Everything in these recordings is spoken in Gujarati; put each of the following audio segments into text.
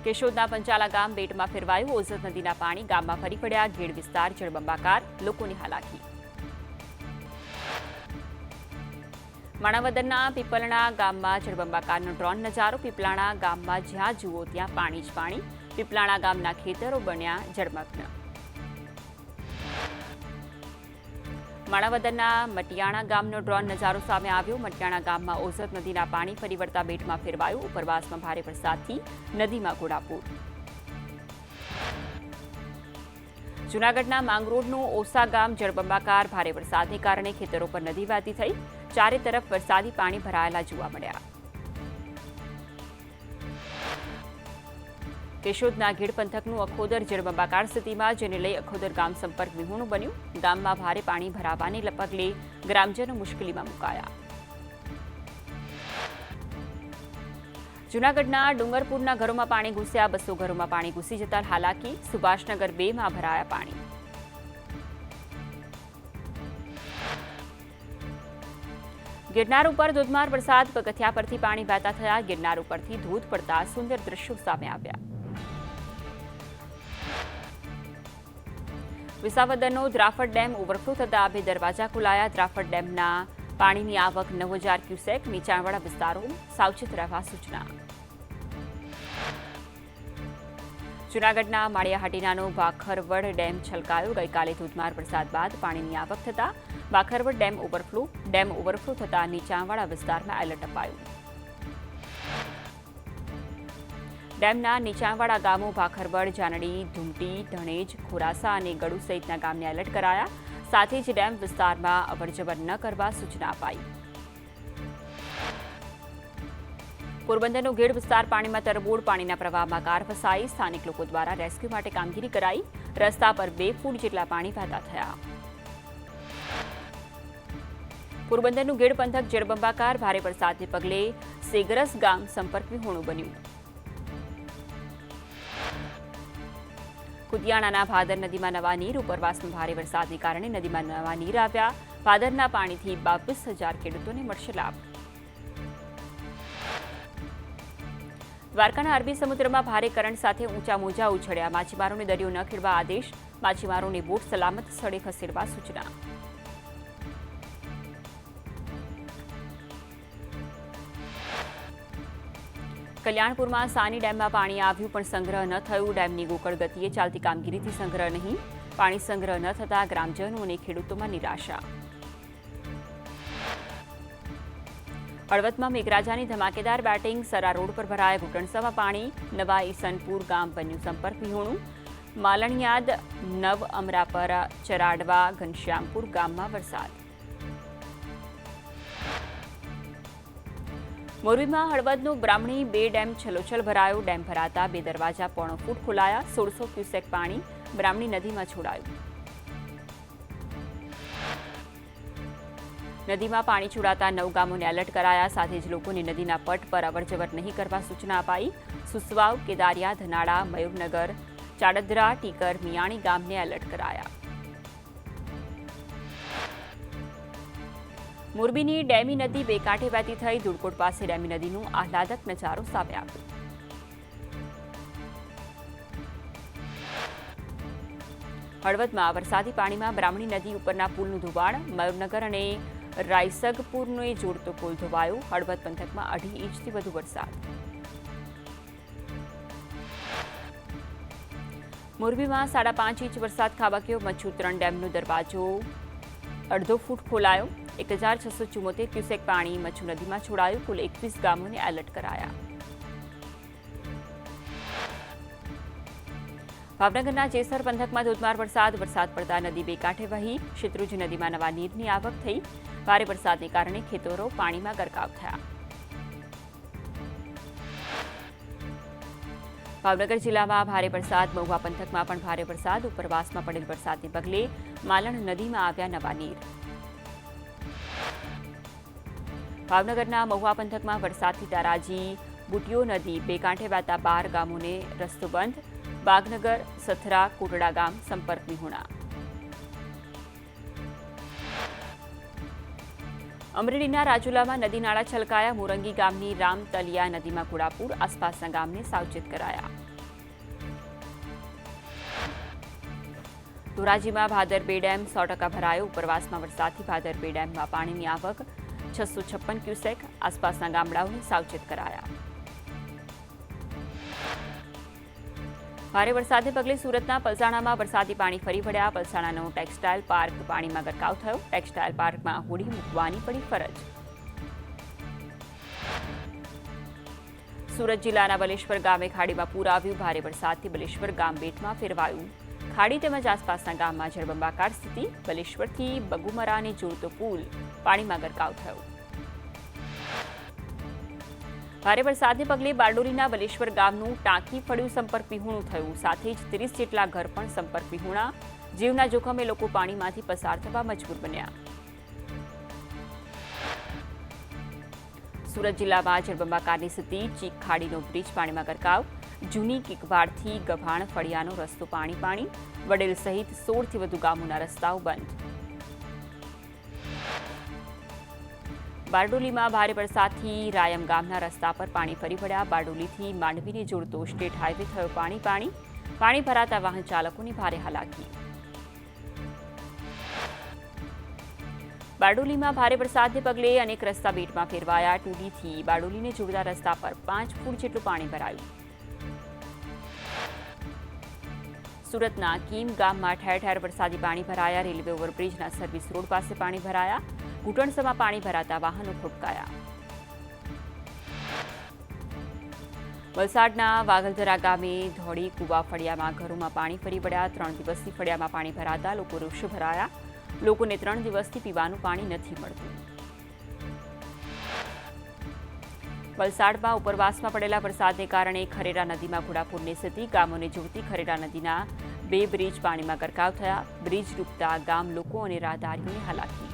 કેશોદના પંચાલા ગામ બેટમાં ફેરવાયું. ઓઝત નદીના પાણી ગામમાં ફરી પડ્યા. ગેડ વિસ્તાર જળબંબાકાર, લોકોની હાલાકી. માણાવદરના પીપલણા ગામમાં જળબંબાકારનો ડ્રોન નજારો. પીપલાણા ગામમાં જ્યાં જુઓ ત્યાં પાણી જ પાણી. પીપલાણા ગામના ખેતરો બન્યા જળમગ્ન. માણાવદરના મટિયાણા ગામનો ડ્રોન નજારો સામે આવ્યો. મટિયાણા ગામમાં ઓઝત નદીના પાણી ફરી વળતા બેટમાં ફેરવાયું. ઉપરવાસમાં ભારે વરસાદથી નદીમાં ઘોડાપૂર. જૂનાગઢના માંગરોળનું ઓસા ગામ જળબંબાકાર. ભારે વરસાદને કારણે ખેતરો પર નદી વહેતી થઈ. ચારે તરફ વરસાદી પાણી ભરાયેલા જોવા મળ્યા. કેશોદના ગીડ પંથકનું અખોદર જળબંબાકાર સ્થિતિમાં, જેને લઈ અખોદર ગામ સંપર્ક વિહોણું બન્યું. ગામમાં ભારે પાણી ભરાવાને પગલે ગ્રામજનો મુશ્કેલીમાં મુકાયા. જૂનાગઢના ડુંગરપુરના ઘરોમાં પાણી ઘૂસ્યા. 200 ઘરોમાં પાણી ઘૂસી જતા હાલાકી. સુભાષનગર 2માં ભરાયા પાણી. ગિરનાર ઉપર ધોધમાર વરસાદ. પગથિયા પરથી પાણી વહેતા થયા. ગિરનાર ઉપરથી ધોધ પડતા સુંદર દ્રશ્યો સામે આવ્યા. વિસાવદરનો દ્રાફડ ડેમ ઓવરફ્લો થતા 2 દરવાજા ખોલાયા. દ્રાફડ ડેમના પાણીની આવક 9000 ક્યુસેક. નીચાણવાળા વિસ્તારોમાં સાવચેત રહેવા સૂચના. જૂનાગઢના માળિયાહાટીનાનો ભાખરવડ ડેમ છલકાયો. ગઈકાલે ધોધમાર વરસાદ બાદ પાણીની આવક થતા ભાખરવડ ડેમ ઓવરફ્લો થતા નીચાણવાળા વિસ્તારમાં એલર્ટ અપાયું. ડેમના નીચાણવાળા ગામો ભાખરવડ, જાનડી, ધુમટી, ધણેજ, ખોરાસા અને ગડુ સહિતના ગામને એલર્ટ કરાયા. સાથે જ ડેમ વિસ્તારમાં અવરજવર ન કરવા સૂચના અપાઈ. પોરબંદરનો ગેડ વિસ્તાર પાણીમાં તરબોળ. પાણીના પ્રવાહમાં કાર ફસાઈ. સ્થાનિક લોકો દ્વારા રેસ્ક્યુ માટે કામગીરી કરાઈ. રસ્તા પર 2 ફૂટ જેટલા પાણી વહેતા થયા. પોરબંદરનું ગેડ પંથક જળબંબાકાર. ભારે વરસાદને પગલે સેગરસ ગામ સંપર્ક વિહોણું બન્યું. કુતિયાણાના ભાદર નદીમાં નવા નીર. ઉપરવાસમાં ભારે વરસાદને કારણે નદીમાં નવા નીર આવ્યા. ભાદરના પાણીથી 22,000 ખેડૂતોને મળશે લાભ. દ્વારકાના અરબી સમુદ્રમાં ભારે કરંટ સાથે ઊંચા મોજા ઉછળ્યા. માછીમારોને દરિયો ન ખેડવા આદેશ. માછીમારોને બોટ સલામત સ્થળે ખસેડવા સૂચના. કલ્યાણપુરમાં સાની ડેમમાં પાણી આવ્યું પણ સંગ્રહ ન થયું. ડેમની ગોકળ ગતિએ ચાલતી કામગીરીથી સંગ્રહ નહીં. પાણી સંગ્રહ ન થતા ગ્રામજનો અને ખેડૂતોમાં નિરાશા. હળવદમાં મેઘરાજાની ધમાકેદાર બેટિંગ. સરા રોડ પર ભરાયા ઘૂંટણસમાં પાણી. નવા ઈસનપુર ગામ બન્યું સંપર્ક વિહોણું. માલણિયાદ, નવ અમરાપરા, ચરાડવા, ઘનશ્યામપુર ગામમાં વરસાદ. મોરબીમાં હળવદનો બ્રાહ્મણી 2 ડેમ છલોછલ ભરાયો. ડેમ ભરાતા 2 દરવાજા 1.5 ફૂટ ખોલાયા. 1600 ક્યુસેક પાણી બ્રાહ્મણી નદીમાં છોડાયું. નદીમાં પાણી છોડાતા 9 ગામોને એલર્ટ કરાયા. સાથે જ લોકોને નદીના પટ પર અવરજવર નહીં કરવા સૂચના અપાઈ. સુસવાવ, કેદારિયા, ધનાળા, મયુરનગર, ચાડદરા, ટીકર, મિયાણી ગામને એલર્ટ કરાયા. મોરબીની ડેમી નદી 2 કાંઠે વહેતી થઈ. ધુડકોટ પાસે ડેમી નદીનું આહલાદક નજારો સામે આવ્યો. હળવદમાં વરસાદી પાણીમાં બ્રાહ્મણી નદી ઉપરના પુલનું ધોવાણ. મયુરનગર અને રાયસગપુરને જોડતો પુલ ધોવાયો. હળવદ પંથકમાં 2.5 ઇંચથી વધુ વરસાદ. મોરબીમાં 5.5 ઇંચ વરસાદ ખાબક્યો. મચ્છુ 3 ડેમનો દરવાજો 1.5 ફૂટ ખોલાયો. 1674 ક્યુસેક પાણી મચ્છુ નદીમાં છોડાયું. કુલ 21 ગામોને એલર્ટ કરાયા. ભાવનગરના જેસર પંથકમાં ધોધમાર વરસાદ પડતા નદી 2 કાંઠે વહી. શેત્રુંજી નદીમાં નવા નીરની આવક થઈ. ભારે વરસાદને કારણે ખેતરો પાણીમાં ગરકાવ થયા. ભાવનગર જિલ્લામાં ભારે વરસાદ. મહુવા પંથકમાં પણ ભારે વરસાદ. ઉપરવાસમાં પડેલ વરસાદને પગલે માલણ નદીમાં આવ્યા નવા નીર. ભાવનગરના મહુવા પંથકમાં વરસાદથી તારાજી બુટિયો નદી 2 કાંઠે વહેતા 12 ગામોને રસ્તો બંધ. બાગનગર, સથરા, કોટડા ગામ સંપર્ક વિહોણા. અમરેલીના રાજુલામાં નદી નાળા છલકાયા. મોરંગી ગામની રામતલિયા નદીમાં ઘોડાપૂર. આસપાસના ગામને સાવચેત કરાયા. ધોરાજીમાં ભાદર બે ડેમ 100% ભરાયો. ઉપરવાસમાં વરસાદથી ભાદર બે ડેમમાં પાણીની આવક 656 ક્યુસેક. આસપાસના ગામડાઓને સાવચેત કરાયા. ભારે વરસાદને પગલે સુરતના પલસાણામાં વરસાદી પાણી ફરી વળ્યા. પલસાણાનો ટેક્સટાઇલ પાર્ક પાણીમાં ગરકાવ થયો. ટેક્સટાઇલ પાર્કમાં હોડી મૂકવાની પડી ફરજ. સુરત જિલ્લાના બલેશ્વર ગામે ખાડીમાં પૂર આવ્યું. ભારે વરસાદથી બલેશ્વર ગામ બેટમાં ફેરવાયું. ખાડી તેમજ આસપાસના ગામમાં જળબંબાકાર સ્થિતિ. બલેશ્વરથી બગુમરાને જોડતો પુલ પાણીમાં ગરકાવ થયો. ભારે વરસાદને પગલે બારડોલીના બલેશ્વર ગામનું ટાંકી ફળિયું સંપર્ક વિહોણું થયું. સાથે જ 30 જેટલા ઘર પણ સંપર્ક વિહોણા. જીવના જોખમે લોકો પાણીમાંથી પસાર થવા મજબૂર બન્યા. સુરત જિલ્લામાં જળબંબાકારની સ્થિતિ. ચીક ખાડીનો બ્રિજ પાણીમાં ગરકાવ. જૂની કિકવાડથી ગભાણ ફળિયાનો રસ્તો પાણી. વડેલ સહિત 16થી વધુ ગામોના રસ્તાઓ બંધ. બારડોલીમાં ભારે વરસાદથી રાયમ ગામના રસ્તા પર પાણી ફરી વળ્યા. બારડોલીથી માંડવીને જોડતો સ્ટેટ હાઈવે થયો પાણી. પાણી ભરાતા વાહન ચાલકોની ભારે હાલાકી. બારડોલીમાં ભારે વરસાદને પગલે અનેક રસ્તા બેટમાં ફેરવાયા. ટુડીથી બારડોલીને જોડતા રસ્તા પર 5 ફૂટ જેટલું પાણી ભરાયું. સુરતના કીમ ગામમાં ઠેર ઠેર વરસાદી પાણી ભરાયા. રેલવે ઓવરબ્રિજના સર્વિસ રોડ પાસે પાણી ભરાયા. ઘૂંટણસમાં પાણી ભરાતા વાહનો ખોટકાયા. વલસાડના વાઘલધરા ગામે ધોળી કુવા ફળિયામાં ઘરોમાં પાણી ફરી વળ્યા. 3 દિવસથી ફળિયામાં પાણી ભરાતા લોકો રોષે ભરાયા. લોકોને 3 દિવસથી પીવાનું પાણી નથી મળતું. વલસાડમાં ઉપરવાસમાં પડેલા વરસાદને કારણે ખરેરા નદીમાં ઘોડાપૂરની સ્થિતિ. ગામોને જોડતી ખરેરા નદીના 2 બ્રિજ પાણીમાં ગરકાવ થયા. બ્રિજ ડૂબતા ગામ લોકો અને રાહદારીઓને હાલાકી.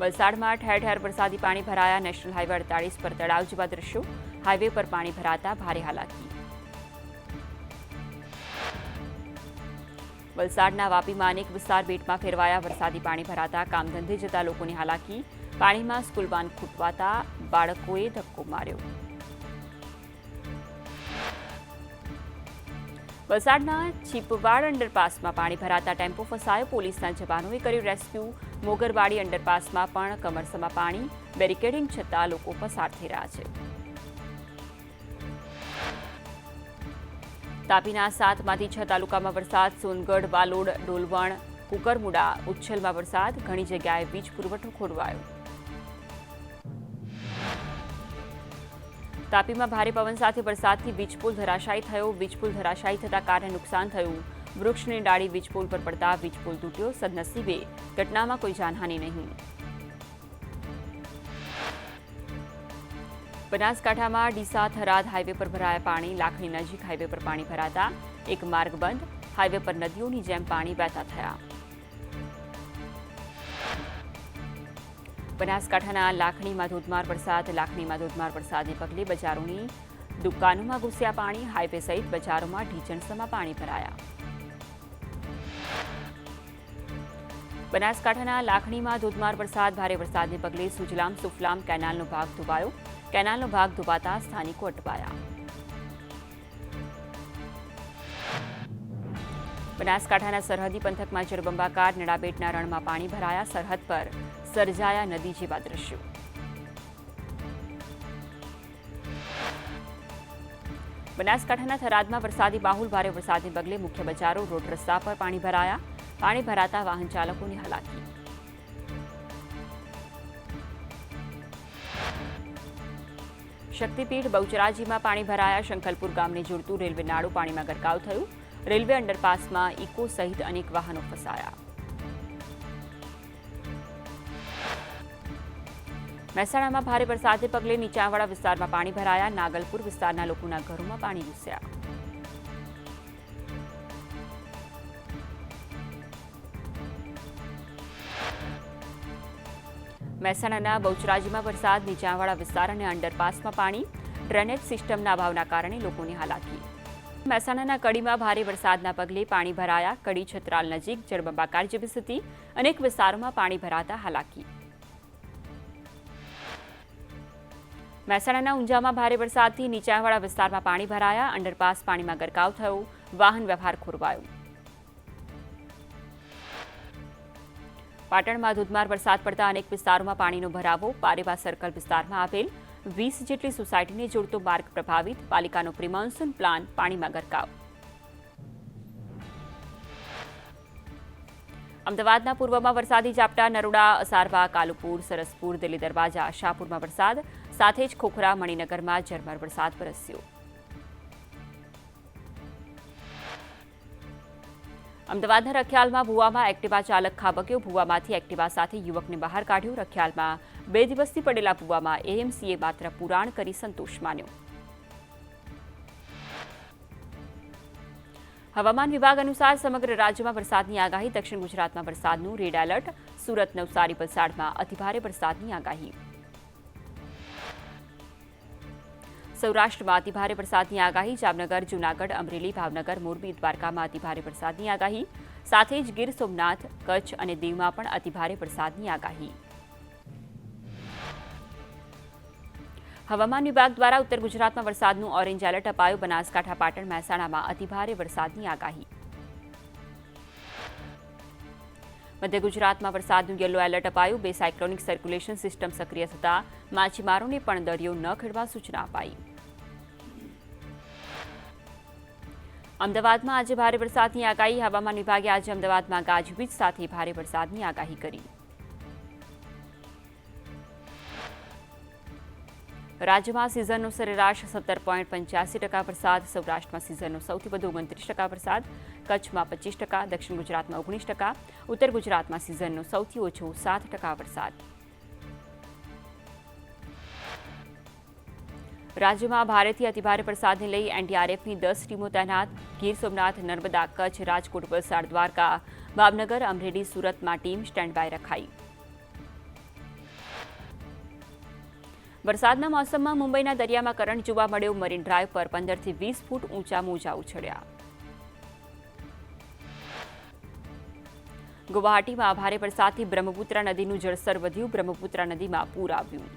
વલસાડમાં ઠેર ઠેર વરસાદી પાણી ભરાયા. નેશનલ હાઈવે 48 પર તળાવ જેવા દ્રશ્યો. હાઈવે પર પાણી ભરાતા ભારે હાલાકી. વલસાડના વાપીમાં અનેક વિસ્તાર બેટમાં ફેરવાયા. વરસાદી પાણી ભરાતા કામધંધે જતા લોકોની હાલાકી. પાણીમાં સ્કૂલ વાન ખૂટવાતા બાળકોએ ધક્કો માર્યો. વલસાડના છીપવાડ અંડરપાસમાં પાણી ભરાતા ટેમ્પો ફસાયો. પોલીસના જવાનોએ કર્યું રેસ્ક્યુ. મોગરવાડી અંડરપાસમાં પણ કમરસમાં પાણી. બેરિકેડિંગ છતાં લોકો પસાર થઈ રહ્યા છે. તાપીના 7માંથી 6 તાલુકામાં વરસાદ. સોનગઢ, વાલોડ, ડોલવણ, કુકરમુડા, ઉચ્છલમાં વરસાદ. ઘણી જગ્યાએ વીજ પુરવઠો ખોરવાયો. તાપીમાં ભારે પવન સાથે વરસાદથી વીજપોલ ધરાશાયી થયો. વીજપોલ ધરાશાયી થતા કારને નુકસાન થયું. વૃક્ષની ડાળી વીજપોલ પર પડતા વીજપોલ તૂટ્યો. સદનસીબે ઘટનામાં કોઈ જાનહાનિ નહીં. બનાસકાંઠામાં ડીસા થરાદ હાઈવે પર ભરાયા પાણી. લાખણી નજીક હાઈવે પર પાણી ભરાતા એક માર્ગ બંધ. હાઈવે પર નદીઓની જેમ પાણી વહેતા થયા. બનાસકાંઠાના લાખણીમાં ધોધમાર વરસાદ. લાખણીમાં ધોધમાર વરસાદને પગલે બજારોની દુકાનોમાં ઘૂસ્યા પાણી. હાઈવે સહિત બજારોમાં ઢીચણસમાં પાણી ભરાયા. બનાસકાંઠાના લાખણીમાં ધોધમાર વરસાદ. ભારે વરસાદને પગલે સુજલામ સુફલામ કેનાલનો ભાગ ધોવાયો. કેનાલનો ભાગ ધોવાતા સ્થાનિકો અટવાયા. બનાસકાંઠાના સરહદી પંથકમાં જળબંબાકાર. નડાબેટના રણમાં પાણી ભરાયા. સરહદ પર સર્જાયા નદી જેવા દ્રશ્યો. બનાસકાંઠાના થરાદમાં વરસાદી માહોલ. ભારે વરસાદને પગલે મુખ્ય બજારો, રોડ રસ્તા પર પાણી ભરાયા. પાણી ભરાતા વાહન ચાલકોની હાલાકી. શક્તિપીઠ બહુચરાજીમાં પાણી ભરાયા. શંખલપુર ગામને જોડતું રેલવે નાળું પાણીમાં ગરકાવ થયું. રેલવે અંડરપાસમાં ઇકો સહિત અનેક વાહનો ફસાયા. મહેસાણામાં ભારે વરસાદને પગલે નીચાણવાળા વિસ્તારમાં પાણી ભરાયા. નાગલપુર વિસ્તારના લોકોના ઘરોમાં પાણી ઘૂસ્યા. મહેસાણાના બહુચરાજીમાં વરસાદ. નીચાણવાળા વિસ્તાર અને અંડરપાસમાં પાણી. ડ્રેનેજ સિસ્ટમના અભાવના કારણે લોકોની હાલાકી. મહેસાણાના કડીમાં ભારે વરસાદના પગલે પાણી ભરાયા. કડી છત્રાલ નજીક જળબંબાકાર જેવી સ્થિતિ. અનેક વિસ્તારોમાં પાણી ભરાતા હાલાકી. મહેસાણાના ઊંઝામાં ભારે વરસાદથી નીચાણવાળા વિસ્તારમાં પાણી ભરાયા. અંડરપાસ પાણીમાં ગરકાવ થયો. વાહન વ્યવહાર ખોરવાયો. પાટણમાં ધોધમાર વરસાદ પડતા અનેક વિસ્તારોમાં પાણીનો ભરાવો. પારેવા સર્કલ વિસ્તારમાં આવેલ 20 જેટલી સોસાયટીને જોડતો માર્ગ પ્રભાવિત. પાલિકાનો પ્રી-મોન્સૂન પ્લાન પાણીમાં ગરકાવ. અમદાવાદના પૂર્વમાં વરસાદી ઝાપટા. નરોડા, અસારવા, કાલુપુર, સરસપુર, દિલ્હી દરવાજા, શાહપુરમાં વરસાદ સાથે જ ખોખરા, મણિનગરમાં ઝરમર વરસાદ વરસ્યો. અમદાવાદના રખિયાલમાં ભૂવામાં એક્ટિવા ચાલક ખાબક્યો. ભૂવામાંથી એક્ટિવા સાથે યુવકને બહાર કાઢ્યો. રખિયાલમાં 2 દિવસથી પડેલા ભૂવામાં એએમસીએ માત્ર પુરાણ કરી સંતોષ માન્યો. હવામાન વિભાગ અનુસાર સમગ્ર રાજ્યમાં વરસાદની આગાહી. દક્ષિણ ગુજરાતમાં વરસાદનું રેડ એલર્ટ. સુરત, નવસારી, વલસાડમાં અતિભારે વરસાદની આગાહી. સૌરાષ્ટ્રમાં અતિભારે વરસાદની આગાહી. જામનગર, જૂનાગઢ, અમરેલી, ભાવનગર, મોરબી, દ્વારકામાં અતિભારે વરસાદની આગાહી. સાથે જ ગીર સોમનાથ, કચ્છ અને દીવમાં પણ અતિભારે વરસાદની આગાહી. હવામાન વિભાગ દ્વારા ઉત્તર ગુજરાતમાં વરસાદનું ઓરેન્જ એલર્ટ અપાયું. બનાસકાંઠા, પાટણ, મહેસાણામાં અતિભારે વરસાદની આગાહી. મધ્ય ગુજરાતમાં વરસાદનું યલો એલર્ટ અપાયું. 2 સાયક્લોનિક સર્ક્યુલેશન સિસ્ટમ સક્રિય થતા માછીમારોને પણ દરિયો ન ખેડવા સૂચના અપાઈ. અમદાવાદમાં આજે ભારે વરસાદની આગાહી. હવામાન વિભાગે આજે અમદાવાદમાં ગાજવીજ સાથે ભારે વરસાદની આગાહી કરી. રાજ્યમાં સિઝનનો સરેરાશ 17.85% વરસાદ. સૌરાષ્ટ્રમાં સિઝનનો સૌથી વધુ 29% વરસાદ. કચ્છમાં 25%, દક્ષિણ ગુજરાતમાં 19%, ઉત્તર ગુજરાતમાં સિઝનનો સૌથી ઓછો 7% વરસાદ. રાજ્યમાં ભારેથી અતિભારે વરસાદને લઈ એનડીઆરએફની 10 ટીમો તૈનાત. ગીર સોમનાથ, નર્મદા, કચ્છ, રાજકોટ, વલસાડ, દ્વારકા, ભાવનગર, અમરેલી, સુરતમાં ટીમ સ્ટેન્ડ બાય રખાઈ. વરસાદના મોસમમાં મુંબઈના દરિયામાં કરંટ જોવા મળ્યો. મરીન ડ્રાઈવ પર 15 થી 20 ફૂટ ઊંચા મોજા ઉછળ્યા. ગુવાહાટીમાં ભારે વરસાદથી બ્રહ્મપુત્રા નદીનું જળસ્તર વધ્યું. બ્રહ્મપુત્રા નદીમાં પૂર આવ્યું.